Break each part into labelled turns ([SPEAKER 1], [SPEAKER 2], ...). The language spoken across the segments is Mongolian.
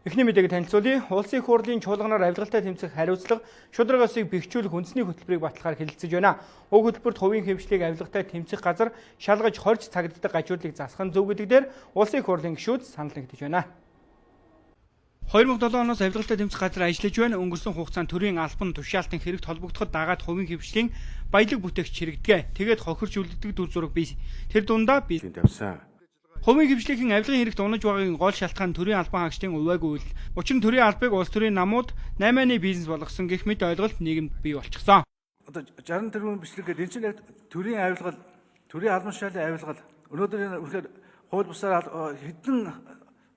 [SPEAKER 1] Эхний мэдээг танилцуулъя. Улсын их хурлын чуулганаар авилгалтай тэмцэх хариуцлага шударгаасыг бэхжүүлэх үндэсний хөтөлбөрийг баталгаар хэлэлцэж байна. Уг хөтөлбөрт хувийн хэмжлэгийг авилгалтай тэмцэх газар шалгаж хорж цагддаг гажуудлыг засах нь зөв гэдэг дээр улсын их хурлын гишүүд санал нэгдэж байна. 2007 оноос авилгалтай тэмцэх газар ажиллаж байна. Өнгөрсөн хугацаанд төрийн албан тушаалтын хэрэгт холбогдоход дагаад хувийн хэмжлийн баялаг бүтээгч хэрэгдэгэ. Тэгээд хохирч үлддэг дүр зураг бий. Тэр дундаа бий
[SPEAKER 2] тавьсан.
[SPEAKER 1] Хувийн хэмжлэгийн авилгын хэрэгт унаж байгаагийн гол шалтгаан төрийн албан хаагчдын увайгүй үйл. Учир нь төрийн албыг улс төрийн намууд 8-ны бизнес болгосон гэх мэт ойлголт нийгэмд бий болчихсон.
[SPEAKER 2] Одоо 60 тэрбум бичлэг гэдэг энэ чинь яг төрийн авилгал, төрийн албан тушаалын авилгал. Өнөөдөр энэ үнэхээр хууль бусаар хэдэн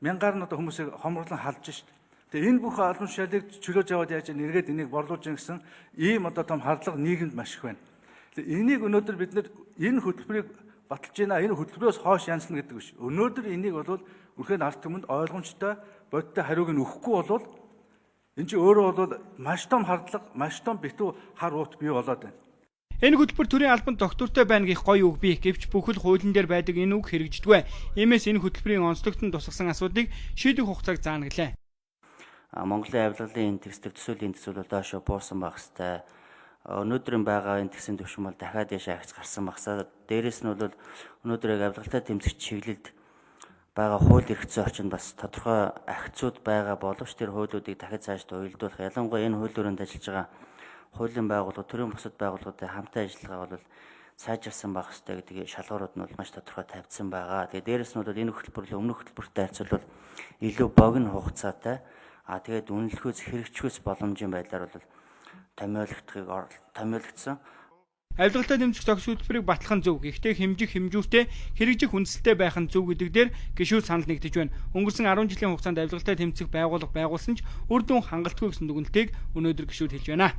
[SPEAKER 2] мянгаар нь одоо хүмүүсийг хомроглон халж шít. Тэгээ энэ бүх албан тушаалыг чөлөөж аваад яаж нэргээд энийг борлуулж гэсэн ийм одоо том хардлага нийгэмд маш их байна. Энийг өнөөдөр бид нэр энэ хөтөлбөрийг баталж байна. Энэ хөтөлбөрөөс хойш янзлна гэдэг биш. Өнөөдөр энийг бол үрхэн ард түмэнд ойлгомжтой бодиттой хариуг нь өгөхгүй бол энэ чинь өөрөө бол маш том хардлага, маш том битүү хар уут бий болоод байна.
[SPEAKER 1] Энэ хөтөлбөр төрийн албанд доктортой байна гэх гоё үг бий. Гэвч бүхэл хуулийн дээр байдаг энэ үг хэрэгждэггүй. Иймээс энэ хөтөлбөрийн онцлогтод тусгасан асуудлыг шийдэх хугацааг заана гэлээ.
[SPEAKER 3] Монголын авилгалын индекстэй төсөөлийн индекс бол доошо буусан байх хэвээр. Өнөөдрийн байгаа индексийн түвшин бол дахиад яшаа агц гарсан багсаа. Дээрээс нь бол өнөөдөр авилгалтай тэмцэх чиглэлд байгаа хууль эрх зүйн орчинд бас тодорхой агцууд байгаа боловч тэр хуулиудыг дахид цааш уялдуулах, ялангуяа энэ хууль дүрэнд ажиллаж байгаа хуулийн байгууллагууд, төрийн бусад байгууллагуудын хамтаа ажиллагаа бол сайжирсан байх ёстой гэдэг шалгуурууд нь бол маш тодорхой тавьдсан байгаа. Тэгээ дээрээс нь бол энэ хөтөлбөр өмнөх хөтөлбөртэй харьцуулбал илүү богино хугацаатай тэгээд үнэлэхүйц хэрэгжихүйц боломжийн байдлаар бол томьёологдсон.
[SPEAKER 1] Авилгалтай тэмцэх зохис хөтөлбөрийг батлах нь зөв. Гэхдээ хэмжих хэмжүүртэй хэрэгжих үндэслэлтэй байх нь зөв гэдэг дээр гишүүд санал нэгдэж байна. Өнгөрсөн 10 жилийн хугацаанд авилгалтай тэмцэх байгууллага байгуулсан ч үр дүн хангалтгүй гэсэн дүгнэлтийг өнөөдөр гишүүд хэлж байна.